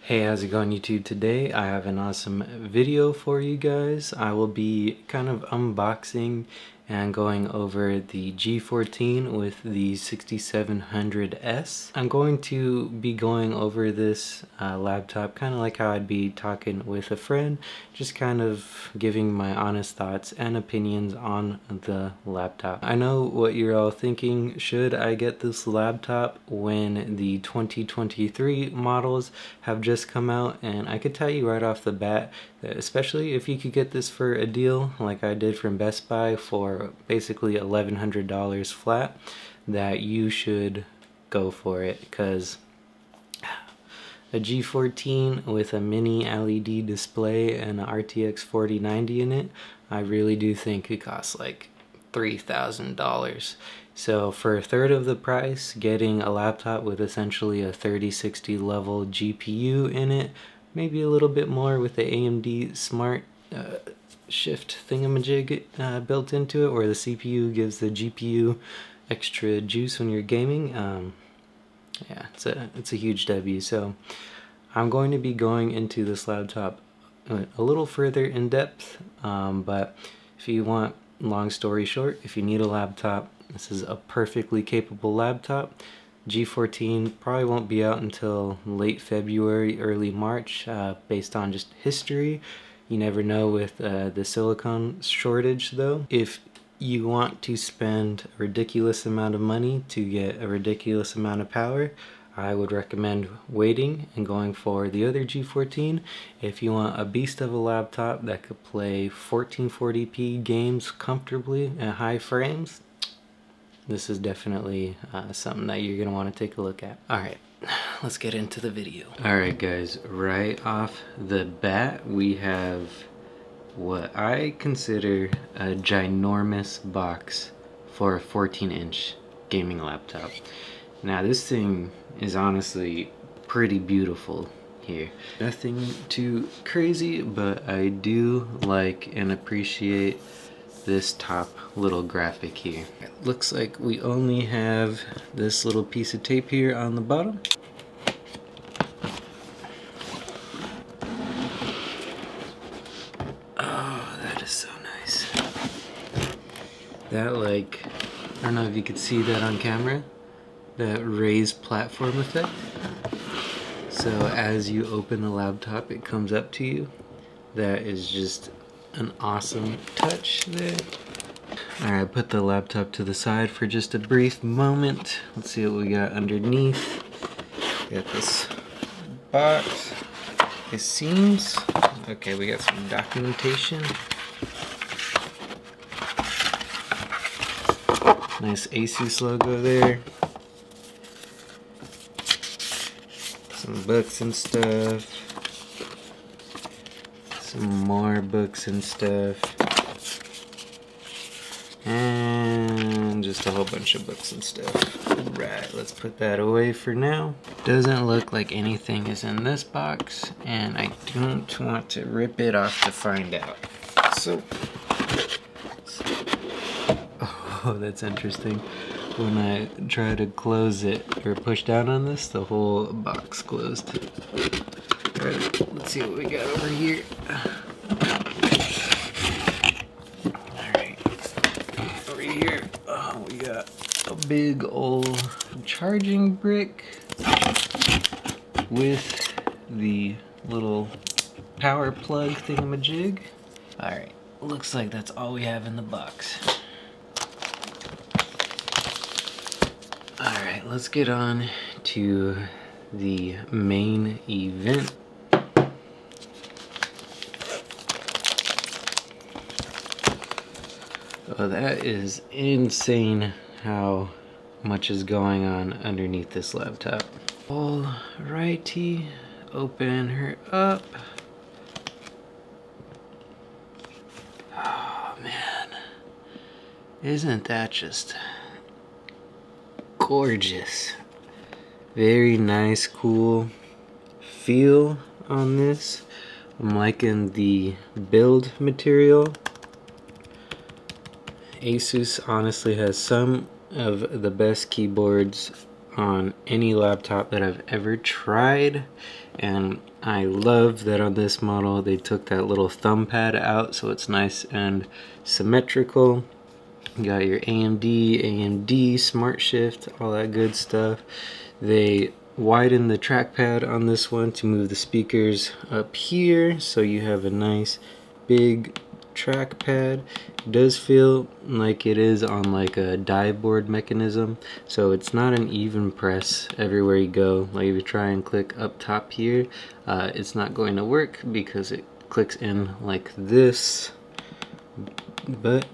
Hey, how's it going YouTube? Today I have an awesome video for you guys. I will be kind of unboxing and going over the G14 with the 6700S. I'm going to be going over this laptop kind of like how I'd be talking with a friend, just kind of giving my honest thoughts and opinions on the laptop. I know what you're all thinking, should I get this laptop when the 2023 models have just come out? And I could tell you right off the bat that especially if you could get this for a deal like I did from Best Buy for basically $1,100 flat, that you should go for it, because a G14 with a mini LED display and an RTX 4090 in it, I really do think it costs like $3,000. So for a third of the price, getting a laptop with essentially a 3060 level GPU in it, maybe a little bit more with the AMD Smart Shift thingamajig built into it, where the CPU gives the GPU extra juice when you're gaming. Yeah, it's a huge W. So I'm going to be going into this laptop a little further in depth, but if you want, long story short, if you need a laptop, this is a perfectly capable laptop. G14 probably won't be out until late February, early March, based on just history. You never know with the silicone shortage though. If you want to spend a ridiculous amount of money to get a ridiculous amount of power, I would recommend waiting and going for the other G14. If you want a beast of a laptop that could play 1440p games comfortably at high frames, this is definitely something that you're going to want to take a look at. Alright, let's get into the video. Alright guys, right off the bat we have what I consider a ginormous box for a 14-inch gaming laptop. Now this thing is honestly pretty beautiful here. Nothing too crazy, but I do like and appreciate this top little graphic here. It looks like we only have this little piece of tape here on the bottom. Oh, that is so nice. That, like, I don't know if you could see that on camera, that raised platform effect. So as you open the laptop, it comes up to you. That is just an awesome touch there. Alright, put the laptop to the side for just a brief moment. Let's see what we got underneath. We got this box. It seems okay. We got some documentation. Nice Asus logo there. Some books and stuff. Some more books and stuff. And just a whole bunch of books and stuff. Right, let's put that away for now. Doesn't look like anything is in this box, and I don't want to rip it off to find out. So, oh, that's interesting. When I try to close it or push down on this, the whole box closed. Alright, let's see what we got over here. Alright, over here, oh, we got a big old charging brick with the little power plug thingamajig. Alright, looks like that's all we have in the box. Alright, let's get on to the main event. Oh, that is insane how much is going on underneath this laptop. Alrighty, open her up. Oh man, isn't that just gorgeous? Very nice, cool feel on this. I'm liking the build material. Asus honestly has some of the best keyboards on any laptop that I've ever tried, And I love that on this model they took that little thumb pad out so it's nice and symmetrical. You got your AMD, Smart Shift, all that good stuff. They widened the trackpad on this one to move the speakers up here so you have a nice big trackpad. It does feel like it is on like a dive board mechanism, so it's not an even press everywhere you go. Like if you try and click up top here, it's not going to work because it clicks in like this, but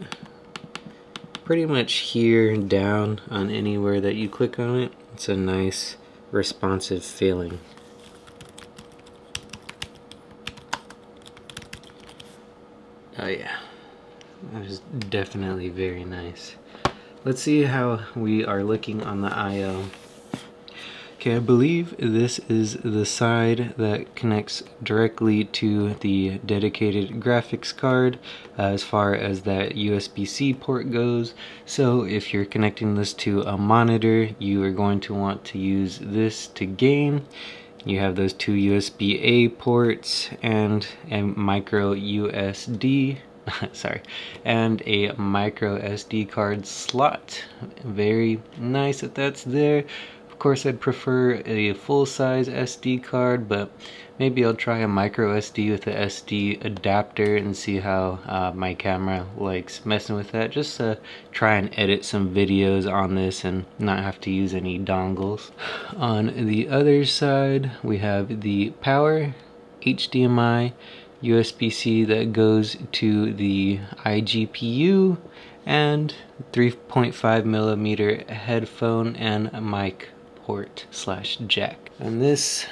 pretty much here down on anywhere that you click on it, it's a nice responsive feeling. Oh yeah, that is definitely very nice. Let's see how we are looking on the I/O. Okay, I believe this is the side that connects directly to the dedicated graphics card as far as that USB-C port goes. So if you're connecting this to a monitor, you are going to want to use this to game. You have those two USB-A ports and a micro USB sorry, and a micro SD card slot. Very nice that that's there. Of course, I'd prefer a full-size SD card, but maybe I'll try a micro SD with a SD adapter and see how my camera likes messing with that. Just to try and edit some videos on this and not have to use any dongles. On the other side, we have the power, HDMI, USB-C that goes to the iGPU, and 3.5mm headphone and mic port / jack. And this,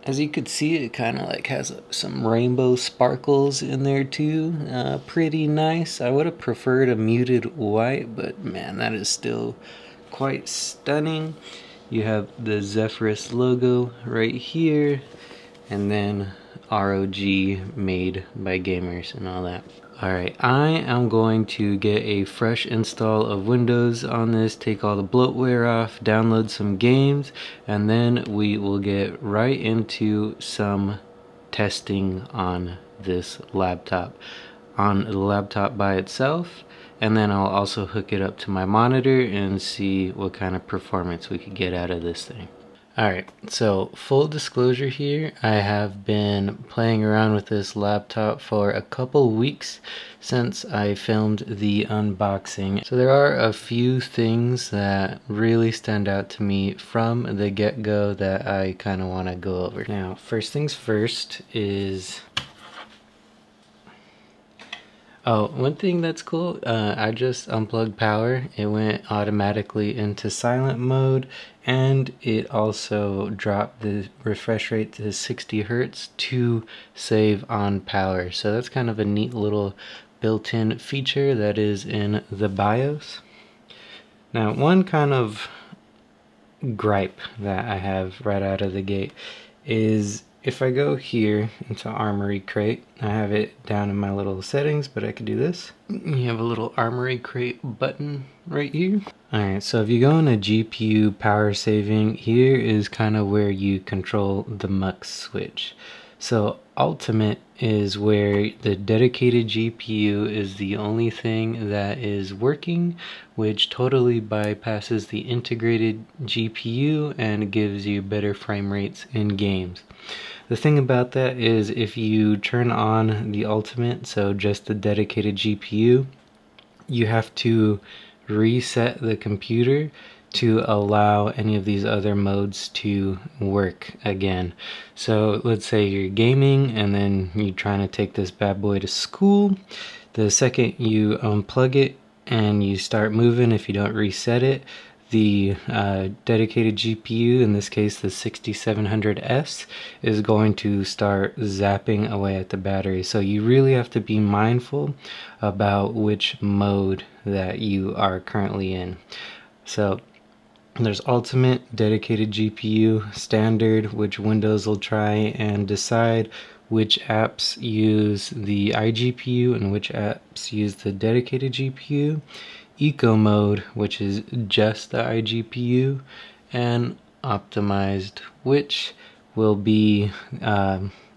as you could see, it kind of like has some rainbow sparkles in there too. Pretty nice. I would have preferred a muted white, but man, that is still quite stunning. You have the Zephyrus logo right here, and then ROG made by gamers and all that. Alright, I am going to get a fresh install of Windows on this, take all the bloatware off, download some games, and then we will get right into some testing on this laptop. On the laptop by itself, and then I'll also hook it up to my monitor and see what kind of performance we could get out of this thing. Alright, so full disclosure here, I have been playing around with this laptop for a couple weeks since I filmed the unboxing. So there are a few things that really stand out to me from the get-go that I kind of want to go over. Now, first things first is... Oh, one thing that's cool, I just unplugged power. It went automatically into silent mode, and it also dropped the refresh rate to 60 Hertz to save on power. So that's kind of a neat little built-in feature that is in the BIOS. Now, one kind of gripe that I have right out of the gate is if I go here into Armory Crate, I have it down in my little settings, but I could do this. You have a little Armory Crate button right here. Alright, so if you go into GPU power saving, here is kind of where you control the mux switch. So Ultimate is where the dedicated GPU is the only thing that is working, which totally bypasses the integrated GPU and gives you better frame rates in games. The thing about that is if you turn on the Ultimate, so just the dedicated GPU, you have to reset the computer to allow any of these other modes to work again. So let's say you're gaming and then you're trying to take this bad boy to school. The second you unplug it and you start moving, if you don't reset it, the dedicated GPU, in this case the 6700S, is going to start zapping away at the battery. So you really have to be mindful about which mode that you are currently in. So there's Ultimate, dedicated GPU, Standard, which Windows will try and decide which apps use the iGPU and which apps use the dedicated GPU. Eco mode, which is just the iGPU, and optimized, which will be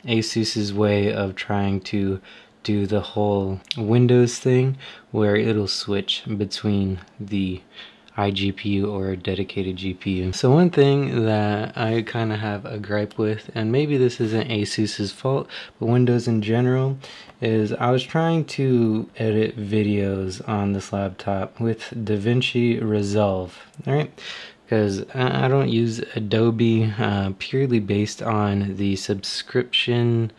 Asus's way of trying to do the whole Windows thing where it'll switch between the iGPU or a dedicated GPU. So one thing that I kind of have a gripe with, and maybe this isn't Asus's fault, but Windows in general, is I was trying to edit videos on this laptop with DaVinci Resolve, right? Because I don't use Adobe purely based on the subscription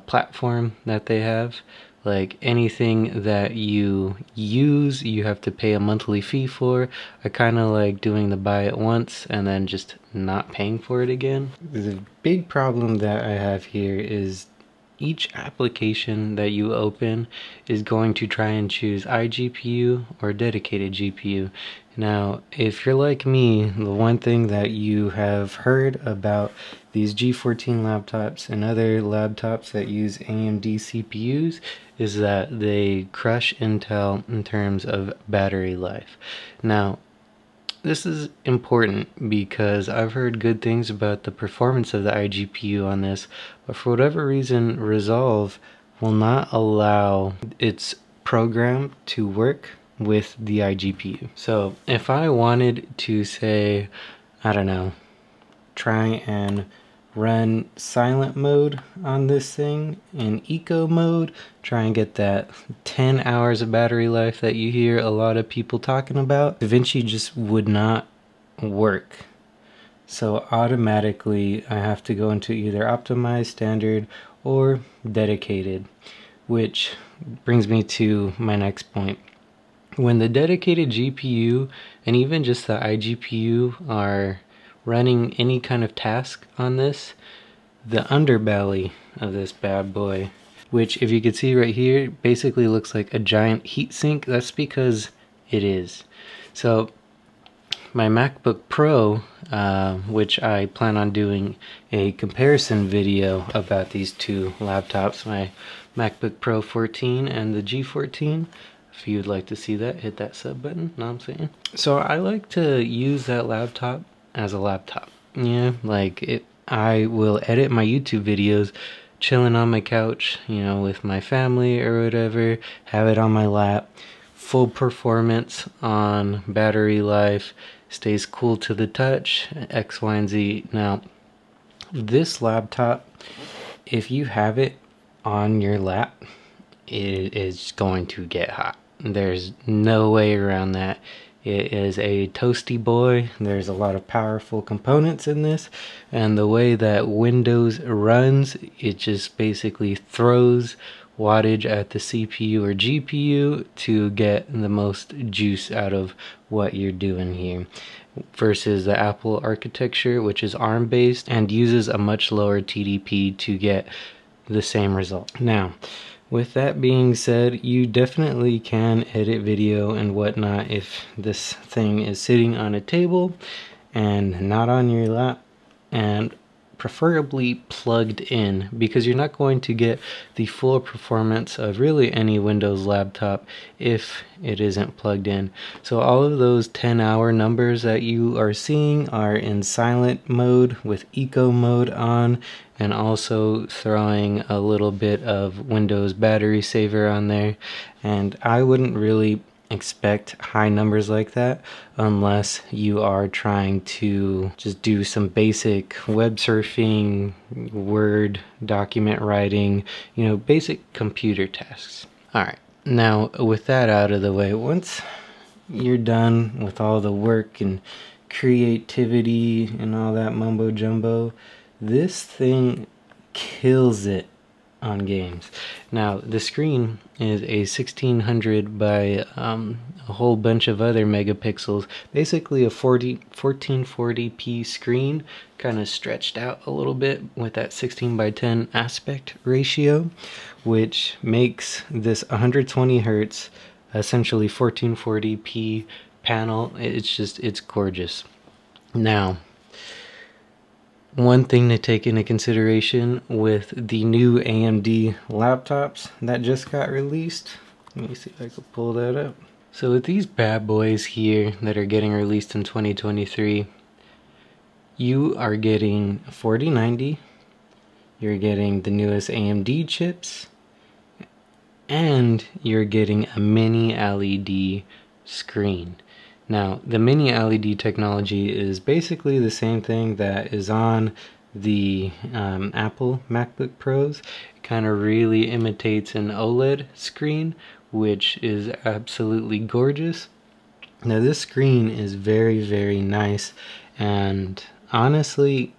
platform that they have. Like anything that you use, you have to pay a monthly fee for. I kind of like doing the buy it once and then just not paying for it again. The big problem that I have here is each application that you open is going to try and choose iGPU or dedicated GPU. Now, if you're like me, the one thing that you have heard about these G14 laptops and other laptops that use AMD CPUs is that they crush Intel in terms of battery life. Now, this is important because I've heard good things about the performance of the iGPU on this, but for whatever reason, Resolve will not allow its program to work with the iGPU. So if I wanted to say, I don't know, try and run silent mode on this thing in eco mode, try and get that 10 hours of battery life that you hear a lot of people talking about, DaVinci just would not work. So automatically I have to go into either optimized, standard, or dedicated, which brings me to my next point. When the dedicated GPU and even just the iGPU are running any kind of task on this, the underbelly of this bad boy, which if you can see right here, basically looks like a giant heatsink. That's because it is. So my MacBook Pro, which I plan on doing a comparison video about these two laptops, my MacBook Pro 14 and the G14. If you'd like to see that, hit that sub button, know what I'm saying? So I like to use that laptop as a laptop. Yeah, like it. I will edit my YouTube videos chilling on my couch, you know, with my family or whatever, have it on my lap, full performance on battery life, stays cool to the touch, X, Y, and Z. Now, this laptop, if you have it on your lap, it is going to get hot. There's no way around that. It is a toasty boy. There's a lot of powerful components in this, and the way that Windows runs, it just basically throws wattage at the CPU or GPU to get the most juice out of what you're doing here, versus the Apple architecture, which is ARM based and uses a much lower TDP to get the same result. Now, with that being said, you definitely can edit video and whatnot if this thing is sitting on a table and not on your lap, and preferably plugged in, because you're not going to get the full performance of really any Windows laptop if it isn't plugged in. So all of those 10-hour numbers that you are seeing are in silent mode with eco mode on, and also throwing a little bit of Windows battery saver on there. And I wouldn't really expect high numbers like that unless you are trying to just do some basic web surfing, Word document writing, you know, basic computer tasks. Alright, now with that out of the way, once you're done with all the work and creativity and all that mumbo jumbo, this thing kills it on games. Now the screen is a 1600 by a whole bunch of other megapixels, basically a 1440p screen, kind of stretched out a little bit with that 16:10 aspect ratio, which makes this 120 hertz essentially 1440p panel. It's gorgeous. Now, one thing to take into consideration with the new AMD laptops that just got released, let me see if I can pull that up. So with these bad boys here that are getting released in 2023, you are getting 4090, you're getting the newest AMD chips, and you're getting a mini LED screen. Now, the mini LED technology is basically the same thing that is on the Apple MacBook Pros. It kind of really imitates an OLED screen, which is absolutely gorgeous. Now, this screen is very, very nice, and honestly,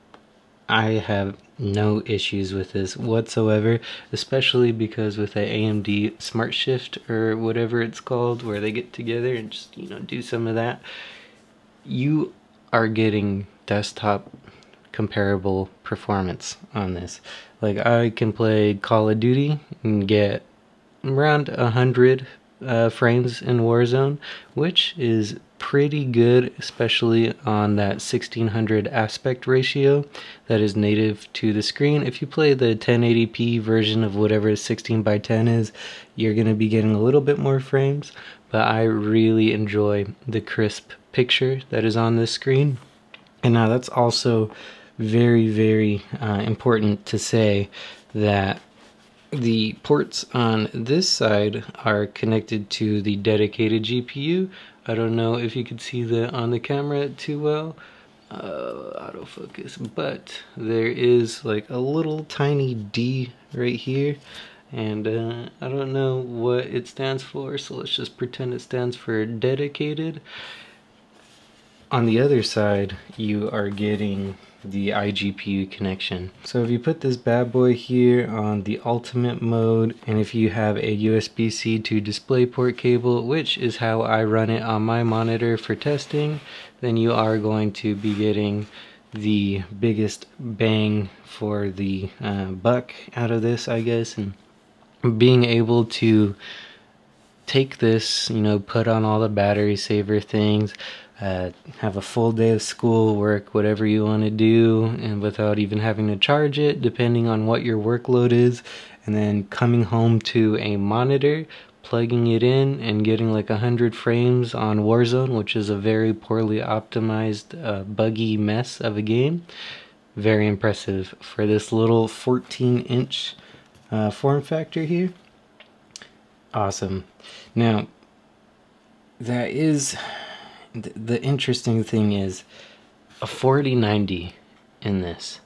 I have no issues with this whatsoever, especially because with the AMD Smart Shift or whatever it's called, where they get together and just, do some of that, you are getting desktop comparable performance on this. Like, I can play Call of Duty and get around 100 frames in Warzone, which is pretty good, especially on that 1600 aspect ratio that is native to the screen. If you play the 1080p version of whatever 16 by 10 is, you're going to be getting a little bit more frames, but I really enjoy the crisp picture that is on this screen. And now that's also very, very important to say that the ports on this side are connected to the dedicated GPU. I don't know if you could see that on the camera too well, autofocus, but there is like a little tiny D right here, and I don't know what it stands for, so let's just pretend it stands for dedicated. On the other side, you are getting the iGPU connection. So if you put this bad boy here on the ultimate mode, and if you have a USB-C to DisplayPort cable, which is how I run it on my monitor for testing, then you are going to be getting the biggest bang for the buck out of this, I guess, and being able to take this, put on all the battery saver things, have a full day of school, work, whatever you want to do, and without even having to charge it, depending on what your workload is, and then coming home to a monitor, plugging it in, and getting like 100 frames on Warzone, which is a very poorly optimized, buggy mess of a game. Very impressive for this little 14-inch form factor here. Awesome. Now, that is... the interesting thing is a 4090 in this.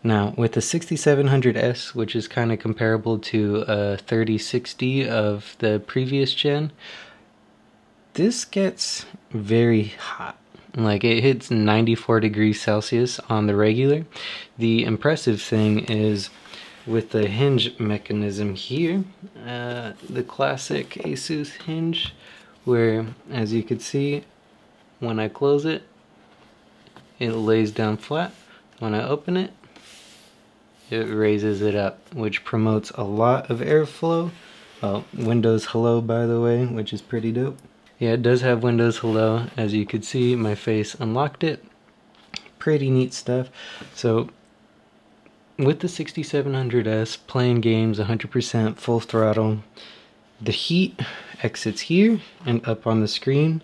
Now, with the 6700S, which is kind of comparable to a 3060 of the previous gen, this gets very hot. Like, it hits 94 degrees Celsius on the regular. The impressive thing is with the hinge mechanism here, the classic Asus hinge, where, as you can see, when I close it, it lays down flat. When I open it, it raises it up, which promotes a lot of airflow. Windows Hello, by the way, which is pretty dope. Yeah, it does have Windows Hello. As you could see, my face unlocked it. Pretty neat stuff. So, with the 6700S, playing games 100% full throttle, the heat exits here and up on the screen.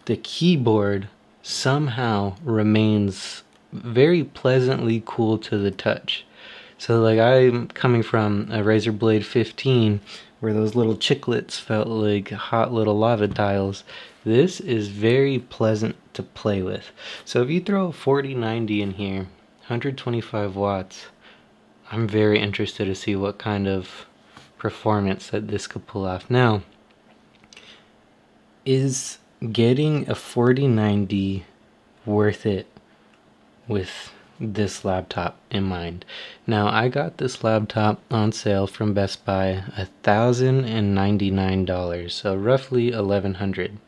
The keyboard somehow remains very pleasantly cool to the touch. So, like, I'm coming from a Razer Blade 15 where those little chiclets felt like hot little lava tiles. This is very pleasant to play with. So if you throw a 4090 in here, 125 watts, I'm very interested to see what kind of performance that this could pull off. Now, is getting a 4090 worth it with this laptop in mind? Now, I got this laptop on sale from Best Buy, $1,099, so roughly $1,100.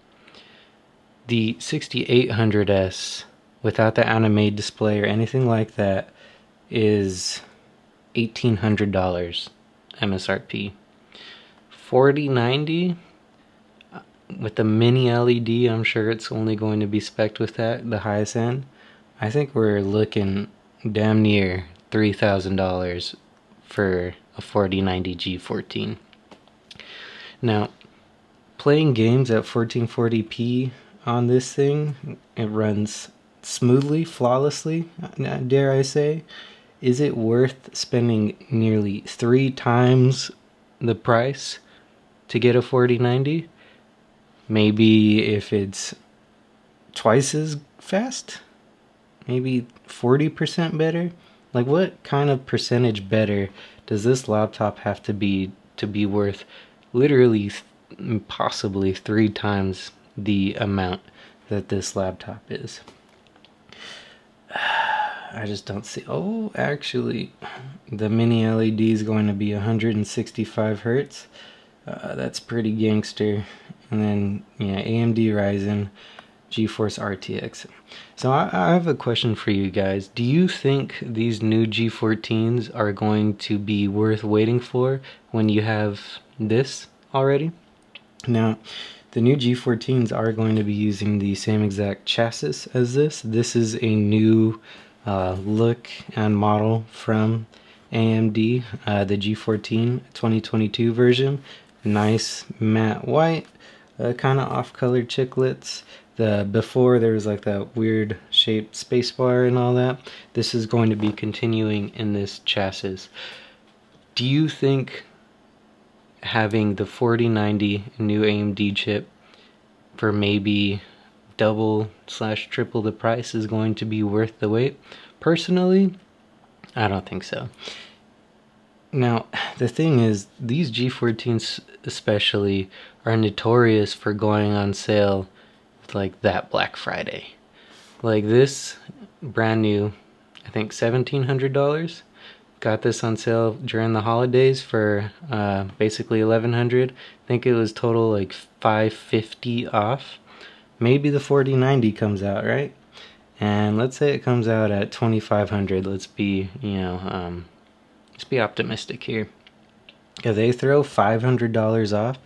The 6800S, without the anime display or anything like that, is $1,800 MSRP. 4090 with the mini LED, I'm sure it's only going to be spec'd with that, the highest end. I think we're looking damn near $3,000 for a 4090 G14. Now, playing games at 1440p on this thing, it runs smoothly, flawlessly, dare I say, is it worth spending nearly 3 times the price to get a 4090? Maybe if it's twice as fast? Maybe 40% better? Like, what kind of percentage better does this laptop have to be worth literally possibly 3 times the amount that this laptop is? I just don't see. Oh, actually, the mini LED is going to be 165 hertz. That's pretty gangster. And then, yeah, AMD Ryzen GeForce RTX. So I have a question for you guys. Do you think these new G14s are going to be worth waiting for when you have this already? Now, the new G14s are going to be using the same exact chassis as this. This is a new look and model from AMD, the G14 2022 version. Nice matte white, kind of off-colored chiclets. Before there was like that weird shaped spacebar and all that. This is going to be continuing in this chassis. Do you think having the 4090 new AMD chip for maybe double/triple the price is going to be worth the wait? Personally, I don't think so. Now, the thing is, these G14s especially are notorious for going on sale like that Black Friday. Like this, brand new, I think $1,700. Got this on sale during the holidays for basically $1,100. I think it was total like $550 off. Maybe the 4090 comes out, right? And let's say it comes out at $2,500. Let's be, let's be optimistic here. If they throw $500 off,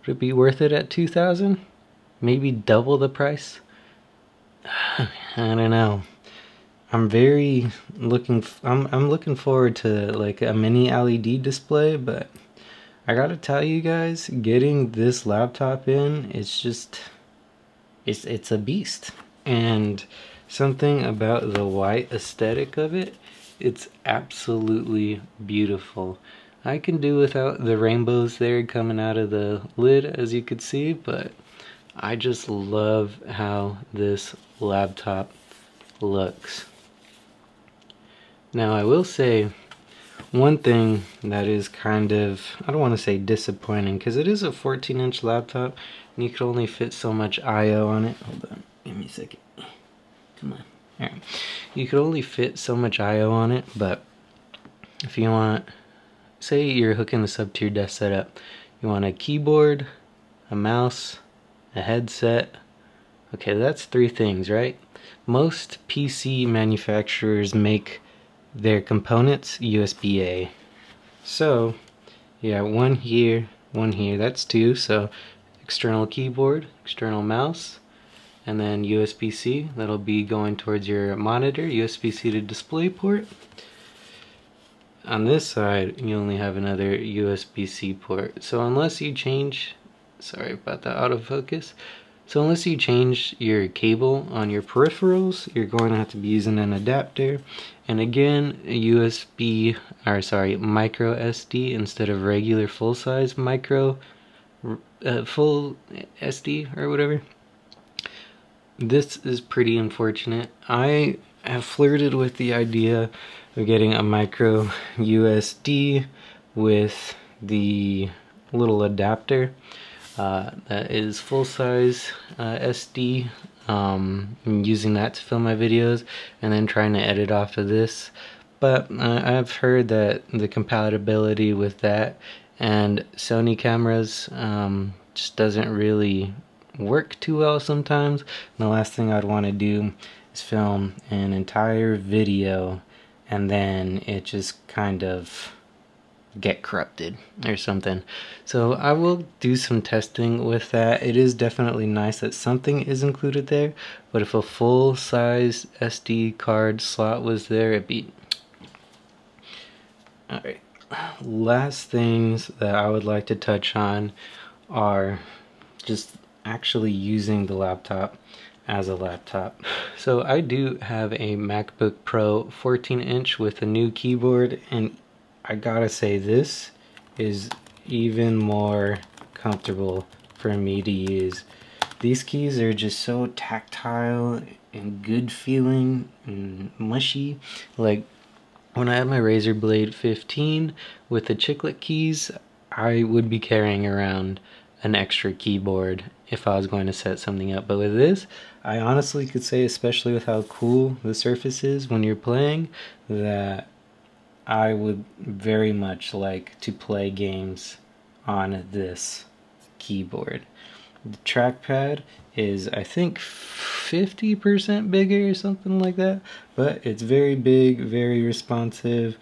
would it be worth it at $2,000? Maybe double the price? I don't know. I'm looking forward to like a mini LED display, but I gotta tell you guys, getting this laptop in, it's a beast. And something about the white aesthetic of it, it's absolutely beautiful. I can do without the rainbows there coming out of the lid, as you could see, but I just love how this laptop looks. Now, I will say one thing that is kind of, I don't want to say disappointing, because it is a 14-inch laptop and you can only fit so much I/O on it. Hold on, give me a second. Come on. All right. You could only fit so much I/O on it, but if you want, say you're hooking this up to your desk setup, you want a keyboard, a mouse, a headset. Okay, that's 3 things, right? Most PC manufacturers make their components USB-A. So, yeah, one here, that's 2. So, external keyboard, external mouse, and then USB-C. That'll be going towards your monitor, USB-C to display port. On this side, you only have another USB-C port. So unless you change, sorry about the autofocus. So unless you change your cable on your peripherals, you're going to have to be using an adapter. And again, micro SD instead of regular full-size full SD or whatever. This is pretty unfortunate. I have flirted with the idea of getting a micro USB with the little adapter that is full-size SD, using that to film my videos and then trying to edit off of this. But I've heard that the compatibility with that and Sony cameras just doesn't really work too well sometimes. And the last thing I'd want to do is film an entire video and then it just kind of get corrupted or something. So I will do some testing with that. It is definitely nice that something is included there, but if a full-size SD card slot was there, it'd be... Alright, last things that I would like to touch on are just actually using the laptop as a laptop. So I do have a MacBook Pro 14-inch with a new keyboard, and I gotta say this is even more comfortable for me to use. These keys are just so tactile and good feeling and mushy. Like when I had my Razer Blade 15 with the chiclet keys, I would be carrying around an extra keyboard if I was going to set something up. But with this, I honestly could say, especially with how cool the surface is when you're playing, that I would very much like to play games on this keyboard. The trackpad is, I think, 50% bigger or something like that, but it's very big, very responsive.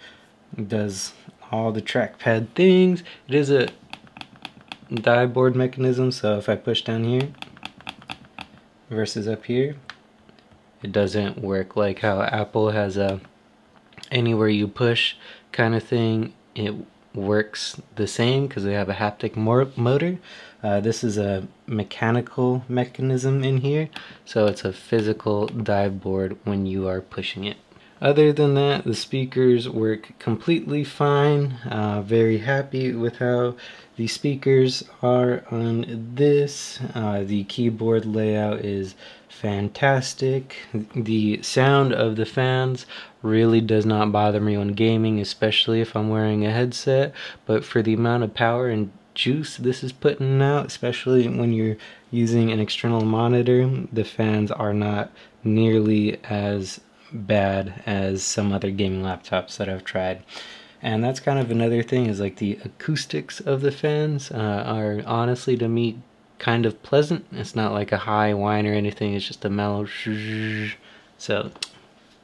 It does all the trackpad things. It is a die board mechanism, so if I push down here versus up here, it doesn't work like how Apple has a anywhere you push kind of thing. It works the same because they have a haptic motor. This is a mechanical mechanism in here, so it's a physical dive board when you are pushing it. Other than that, the speakers work completely fine. Very happy with how the speakers are on this. The keyboard layout is fantastic. The sound of the fans really does not bother me when gaming, especially if I'm wearing a headset, but for the amount of power and juice this is putting out, especially when you're using an external monitor, the fans are not nearly as bad as some other gaming laptops that I've tried. And that's kind of another thing, is like the acoustics of the fans are honestly to me kind of pleasant. It's not like a high whine or anything, it's just a mellow shh. So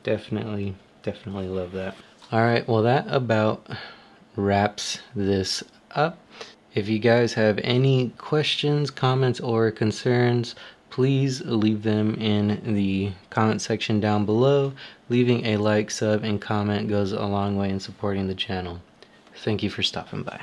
definitely love that. Alright, well that about wraps this up. If you guys have any questions, comments, or concerns, please leave them in the comment section down below. Leaving a like, sub, and comment goes a long way in supporting the channel. Thank you for stopping by.